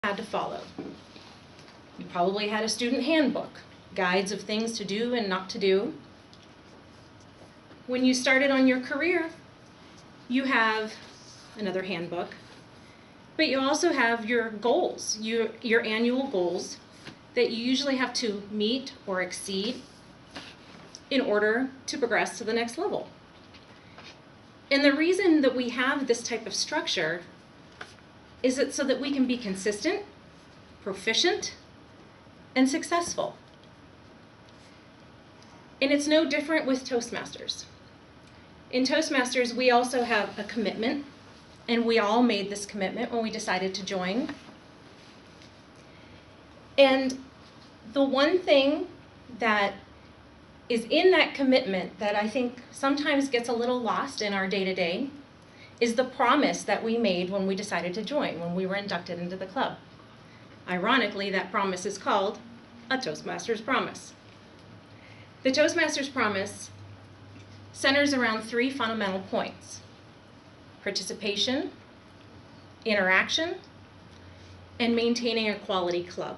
had to follow. You probably had a student handbook, guides of things to do and not to do. When you started on your career, you have another handbook, but you also have your goals, your annual goals that you usually have to meet or exceed in order to progress to the next level. And the reason that we have this type of structure is it so that we can be consistent, proficient, and successful. And it's no different with Toastmasters. In Toastmasters, we also have a commitment, and we all made this commitment when we decided to join. And the one thing that is in that commitment that I think sometimes gets a little lost in our day-to-day is the promise that we made when we decided to join, when we were inducted into the club. Ironically, that promise is called a Toastmasters Promise. The Toastmasters Promise centers around 3 fundamental points: participation, interaction, and maintaining a quality club.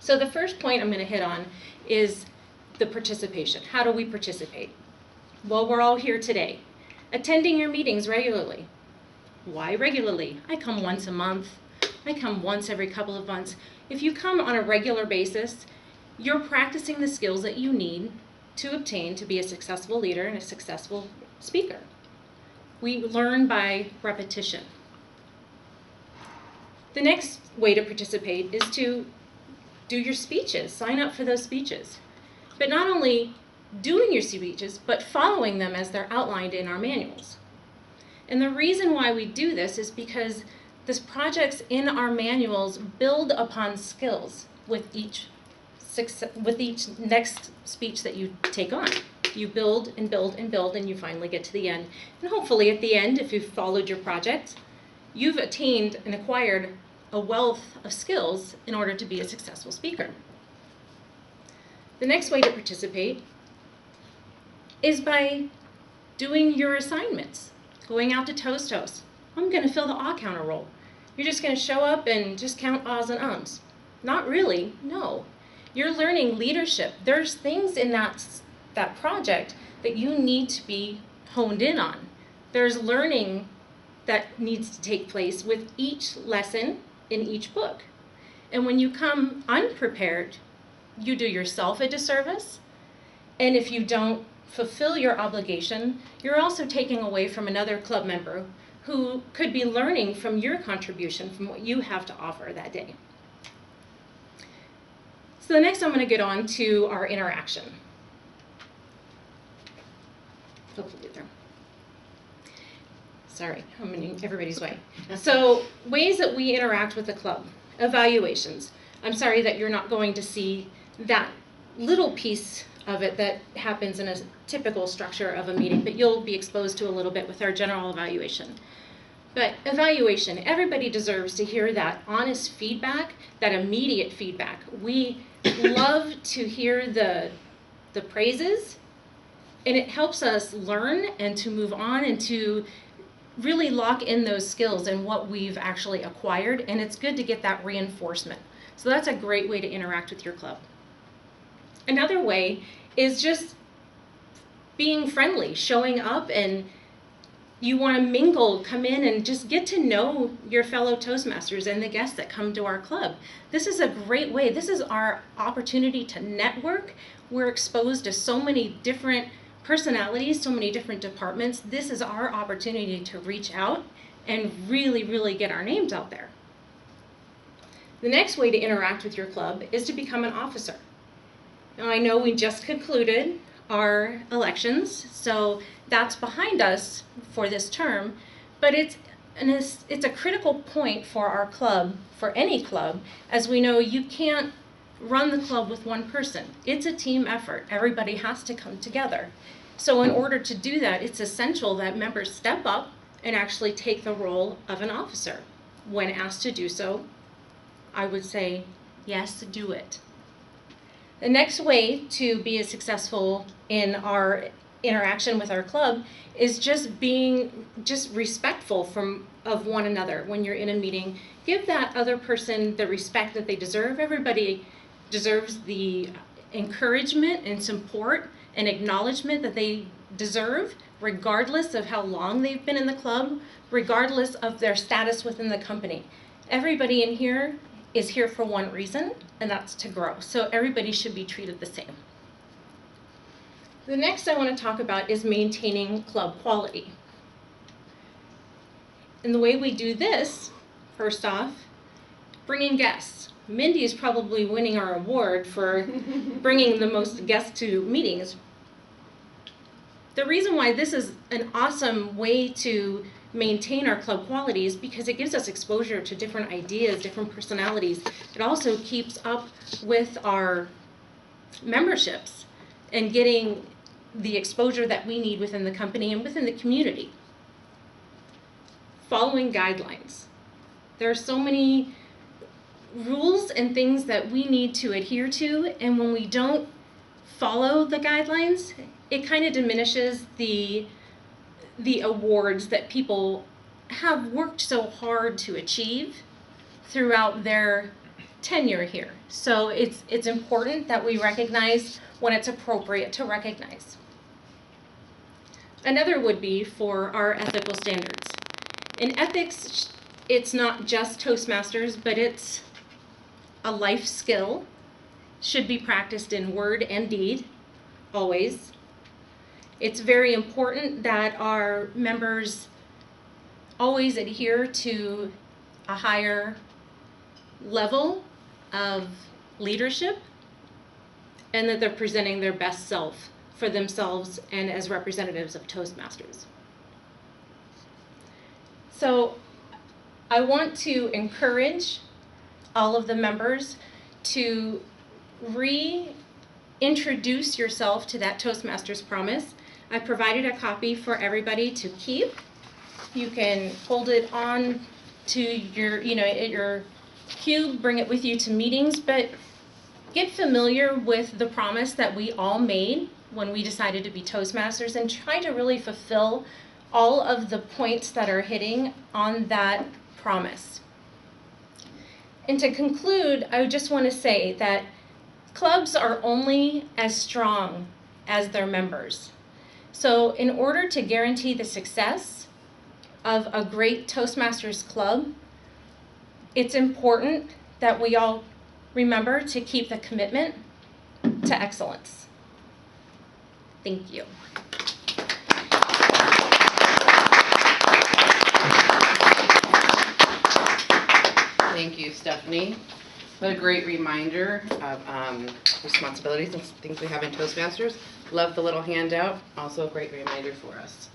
So the first point I'm going to hit on is the participation. How do we participate? Well, we're all here today, attending your meetings regularly. Why regularly? I come once a month. I come once every couple of months. If you come on a regular basis, you're practicing the skills that you need to obtain to be a successful leader and a successful speaker. We learn by repetition. The next way to participate is to do your speeches, sign up for those speeches. But not only doing your speeches, but following them as they're outlined in our manuals. And the reason why we do this is because these projects in our manuals build upon skills with each next speech that you take on. You build and build and build, and you finally get to the end. And hopefully at the end, if you've followed your project, you've attained and acquired a wealth of skills in order to be a successful speaker. The next way to participate is by doing your assignments, going out to Toast. I'm going to fill the ah counter role. You're just going to show up and just count ahs and ums. Not really, no. You're learning leadership. There's things in that project that you need to be honed in on. There's learning that needs to take place with each lesson in each book. And when you come unprepared, you do yourself a disservice. And if you don't fulfill your obligation, you're also taking away from another club member who could be learning from your contribution, from what you have to offer that day. So the next I'm going to get on to our interaction. Hopefully there. Sorry, I'm in everybody's way. So ways that we interact with the club. Evaluations. I'm sorry that you're not going to see that little piece of it that happens in a typical structure of a meeting, but you'll be exposed to a little bit with our general evaluation. But evaluation, everybody deserves to hear that honest feedback, that immediate feedback. We love to hear the praises, and it helps us learn and to move on and to really lock in those skills and what we've actually acquired, and it's good to get that reinforcement. So that's a great way to interact with your club. Another way is just being friendly, showing up, and you want to mingle, come in and just get to know your fellow Toastmasters and the guests that come to our club. This is a great way. This is our opportunity to network. We're exposed to so many different personalities, so many different departments. This is our opportunity to reach out and really, really get our names out there. The next way to interact with your club is to become an officer. Now, I know we just concluded our elections, so that's behind us for this term, but it's a critical point for our club, for any club, as we know you can't run the club with one person. It's a team effort. Everybody has to come together. So in order to do that, it's essential that members step up and actually take the role of an officer. When asked to do so, I would say, yes, do it. The next way to be successful in our interaction with our club is just being respectful of one another when you're in a meeting. Give that other person the respect that they deserve. Everybody deserves the encouragement and support and acknowledgement that they deserve, regardless of how long they've been in the club, regardless of their status within the company. Everybody in here is here for one reason, and that's to grow. So everybody should be treated the same. The next I want to talk about is maintaining club quality. And the way we do this, first off, bringing guests. Mindy is probably winning our award for bringing the most guests to meetings. The reason why this is an awesome way to maintain our club quality is because it gives us exposure to different ideas, different personalities. It also keeps up with our memberships and getting the exposure that we need within the company and within the community. Following guidelines. There are so many rules and things that we need to adhere to, and when we don't follow the guidelines, it kind of diminishes the awards that people have worked so hard to achieve throughout their tenure here. So it's important that we recognize when it's appropriate to recognize. Another would be for our ethical standards. In ethics, it's not just Toastmasters, but it's a life skill, should be practiced in word and deed, always. It's very important that our members always adhere to a higher level of leadership and that they're presenting their best self for themselves and as representatives of Toastmasters. So I want to encourage all of the members to reintroduce yourself to that Toastmasters promise. I provided a copy for everybody to keep. You can hold it on to your, at your cube, bring it with you to meetings, but get familiar with the promise that we all made when we decided to be Toastmasters and try to really fulfill all of the points that are hitting on that promise. And to conclude, I just want to say that clubs are only as strong as their members. So in order to guarantee the success of a great Toastmasters club, it's important that we all remember to keep the commitment to excellence. Thank you. Thank you, Stephanie. What a great reminder of responsibilities and things we have in Toastmasters. Love the little handout. Also a great reminder for us.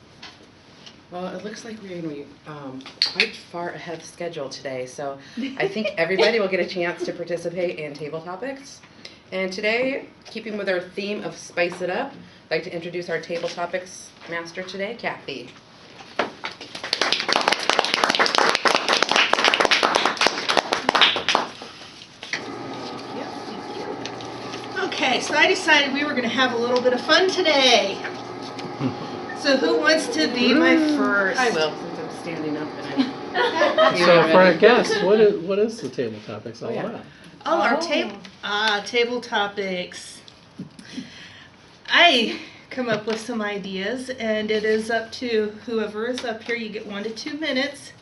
Well, it looks like we're going to be quite far ahead of schedule today, so I think everybody will get a chance to participate in table topics. And today, keeping with our theme of Spice It Up, I'd like to introduce our table topics master today, Kathy. Okay, so I decided we were going to have a little bit of fun today. So who wants to be my first? I will, since I'm standing up. And So for our guests, what is the table topics all about? Oh, our table topics. I come up with some ideas, and it is up to whoever is up here. You get 1 to 2 minutes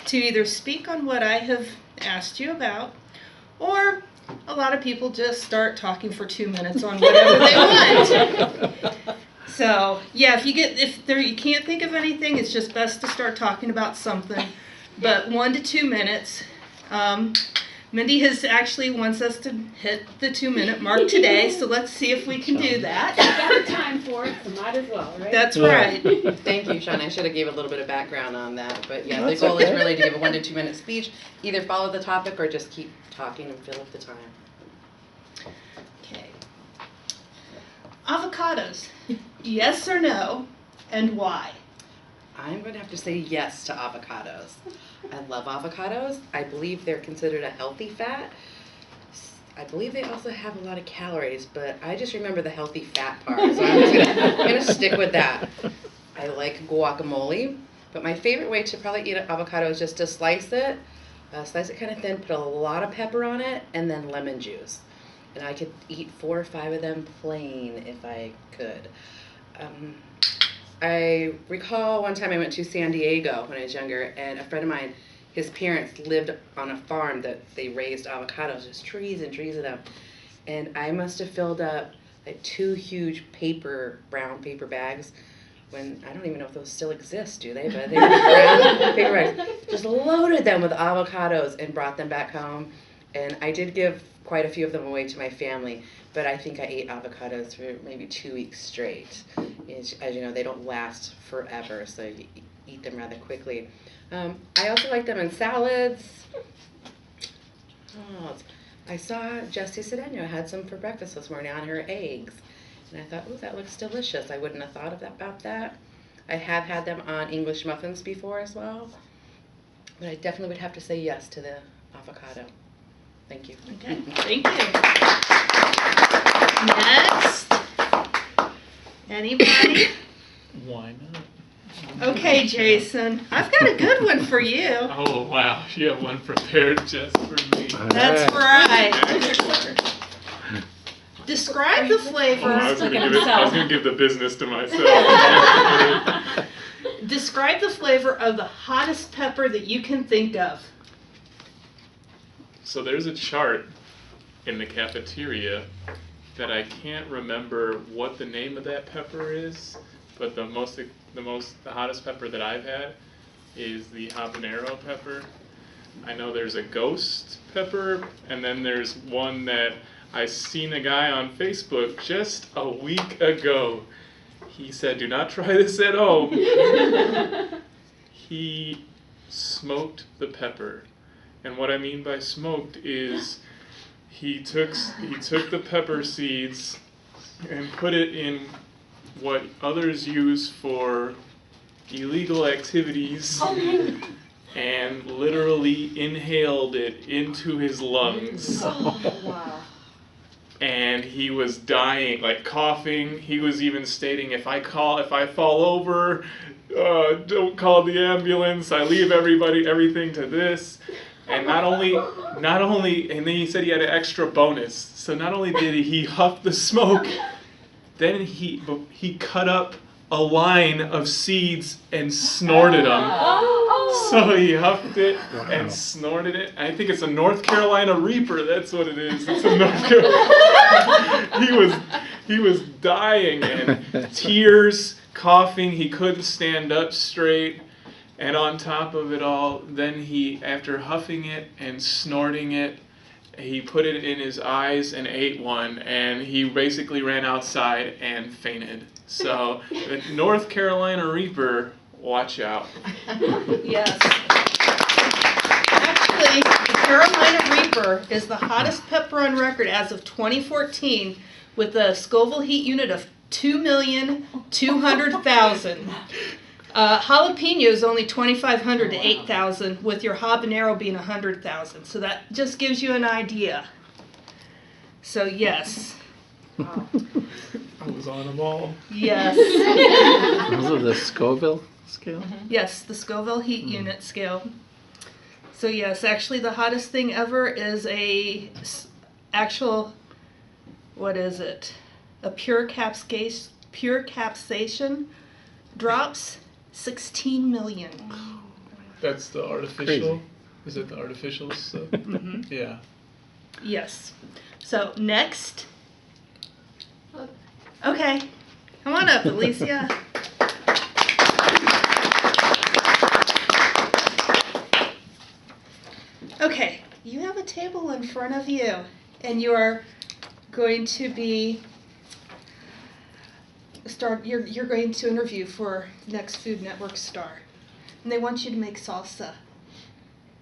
to either speak on what I have asked you about, or a lot of people just start talking for 2 minutes on whatever they want. So yeah, if you can't think of anything, it's just best to start talking about something. But 1 to 2 minutes. Mindy actually wants us to hit the 2-minute mark today, so let's see if we can do that. Got time for it, so might as well, right? That's right. Thank you, Sean. I should have gave a little bit of background on that. But yeah, the goal is really to give a 1 to 2 minute speech. Either follow the topic or just keep talking and fill up the time. Okay. Avocados. Yes or no, and why? I'm going to have to say yes to avocados. I love avocados. I believe they're considered a healthy fat. I believe they also have a lot of calories, but I just remember the healthy fat part, so I'm gonna stick with that. I like guacamole, but my favorite way to probably eat an avocado is just to slice it kind of thin, put a lot of pepper on it, and then lemon juice. And I could eat 4 or 5 of them plain if I could. I recall one time I went to San Diego when I was younger, and a friend of mine, his parents lived on a farm that they raised avocados, just trees and trees of them. And I must have filled up like 2 huge brown paper bags, when I don't even know if those still exist, do they? But they were brown paper bags. Just loaded them with avocados and brought them back home. And I did give quite a few of them away to my family, but I think I ate avocados for maybe 2 weeks straight. As you know, they don't last forever, so you eat them rather quickly. I also like them in salads. I saw Jessie Cedeno had some for breakfast this morning on her eggs. And I thought, oh, that looks delicious. I wouldn't have thought about that. I have had them on English muffins before as well. But I definitely would have to say yes to the avocado. Thank you. Okay, thank you. Next. Anybody? Why not? Okay, Jason. I've got a good one for you. Oh, wow. You have one prepared just for me. That's right. Describe the flavor. I was going to give the business to myself. Describe the flavor of the hottest pepper that you can think of. So there's a chart in the cafeteria that I can't remember what the name of that pepper is, but the hottest pepper that I've had is the habanero pepper. I know there's a ghost pepper, and then there's one that I seen a guy on Facebook just a week ago. He said, "Do not try this at home." He smoked the pepper. And what I mean by smoked is he took the pepper seeds and put it in what others use for illegal activities and literally inhaled it into his lungs. Oh, wow. And he was dying, like coughing. He was even stating, if I fall over, don't call the ambulance. I leave everything to this. And not only, and then he said he had an extra bonus. So not only did he huff the smoke, then he cut up a line of seeds and snorted them. Oh. So he huffed it and snorted it. I think it's a North Carolina Reaper. That's what it is. It's a North Carolina. He was dying and tears, coughing. He couldn't stand up straight. And on top of it all, then after huffing it and snorting it, he put it in his eyes and ate one, and he basically ran outside and fainted. So, the North Carolina Reaper, watch out. Yes. Actually, the Carolina Reaper is the hottest pepper on record as of 2014 with a Scoville heat unit of 2,200,000. Jalapeno is only 2,500 to 8,000, with your habanero being 100,000. So that just gives you an idea. So yes. Wow. I was on them all. Yes. Those are the Scoville scale? Yes, the Scoville heat unit scale. So yes, actually the hottest thing ever is a pure capsaicin drops 16 million. That's the artificial? Crazy. Is it the artificial stuff? Mm-hmm. Yeah. Yes. So next. Okay. Come on up, Alicia. Okay. You have a table in front of you, and you are going to be you're going to interview for next Food Network star, and they want you to make salsa.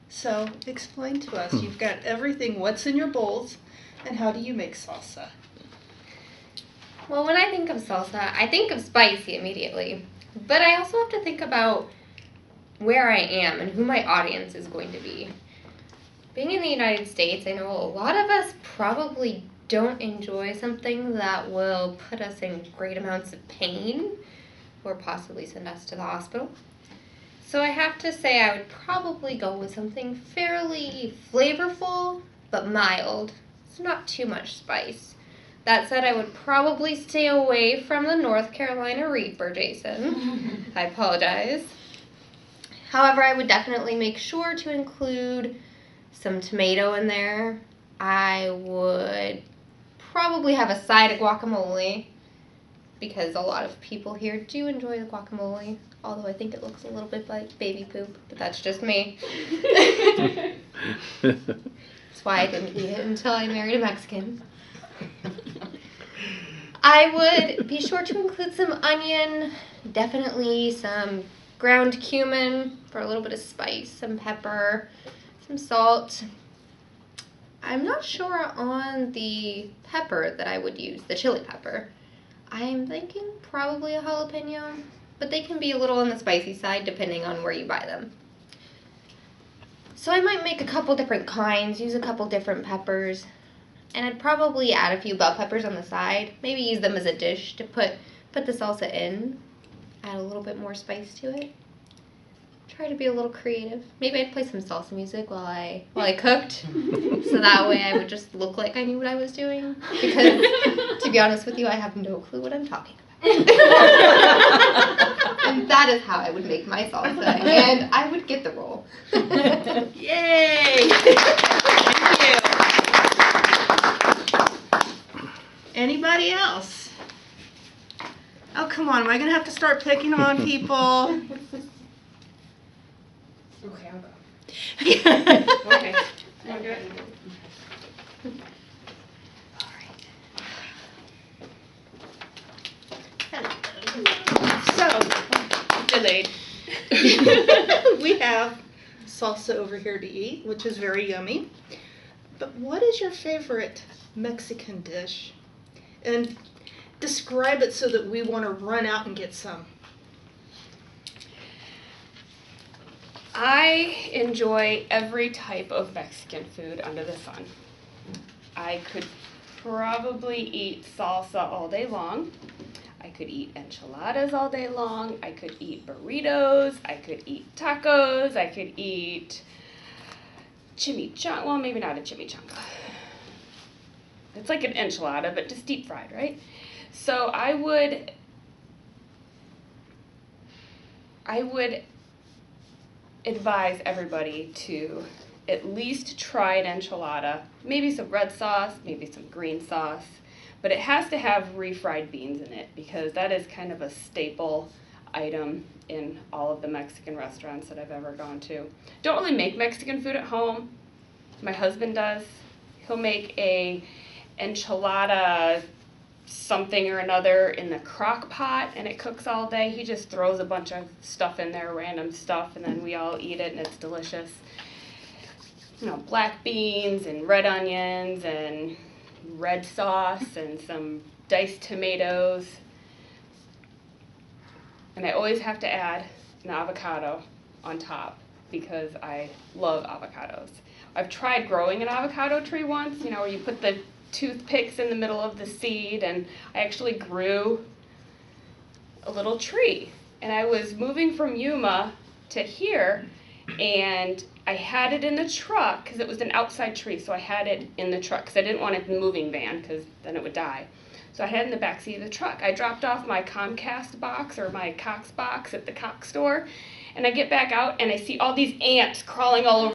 So explain to us. You've got everything. What's in your bowls, and how do you make salsa? Well, when I think of salsa, I think of spicy immediately, but I also have to think about where I am and who my audience is going to be. being in the United States, I know a lot of us probably don't enjoy something that will put us in great amounts of pain or possibly send us to the hospital. So I have to say I would probably go with something fairly flavorful but mild. It's not too much spice. That said, I would probably stay away from the North Carolina Reaper, Jason. I apologize. However, I would definitely make sure to include some tomato in there. I would probably have a side of guacamole because a lot of people here do enjoy the guacamole, although I think it looks a little bit like baby poop, but that's just me. That's why I didn't eat it until I married a Mexican. I would be sure to include some onion, definitely some ground cumin for a little bit of spice, some pepper, some salt. I'm not sure on the pepper that I would use, the chili pepper. I'm thinking probably a jalapeno, but they can be a little on the spicy side depending on where you buy them. So I might make a couple different kinds, use a couple different peppers, and I'd probably add a few bell peppers on the side, maybe use them as a dish to put the salsa in, add a little bit more spice to it. Try to be a little creative. Maybe I'd play some salsa music while I cooked, so that way I would just look like I knew what I was doing. Because, to be honest with you, I have no clue what I'm talking about. And that is how I would make my salsa, and I would get the role. Yay! Thank you. Anybody else? Oh, come on. Am I going to have to start picking on people? Okay, I'll go. Okay. Wanna do it? So, Delayed. we have salsa over here to eat, which is very yummy. But what is your favorite Mexican dish? And describe it so that we want to run out and get some. I enjoy every type of Mexican food under the sun. I could probably eat salsa all day long. I could eat enchiladas all day long. I could eat burritos. I could eat tacos. I could eat chimichanga. Well, maybe not a chimichanga. It's like an enchilada, but just deep fried, right? So I would advise everybody to at least try an enchilada, maybe some red sauce, maybe some green sauce, but it has to have refried beans in it because that is kind of a staple item in all of the Mexican restaurants that I've ever gone to. Don't really make Mexican food at home. My husband does. He'll make a enchilada something or another in the crock pot and it cooks all day. He just throws a bunch of stuff in there, random stuff, and then we all eat it and it's delicious. You know, black beans and red onions and red sauce and some diced tomatoes. And I always have to add an avocado on top because I love avocados. I've tried growing an avocado tree once, you know, where you put the toothpicks in the middle of the seed, and I actually grew a little tree. And I was moving from Yuma to here, and I had it in the truck because it was an outside tree, so I had it in the truck because I didn't want it in the moving van because then it would die. So I had it in the back seat of the truck. I dropped off my Comcast box or my Cox box at the Cox store, and I get back out and I see all these ants crawling all over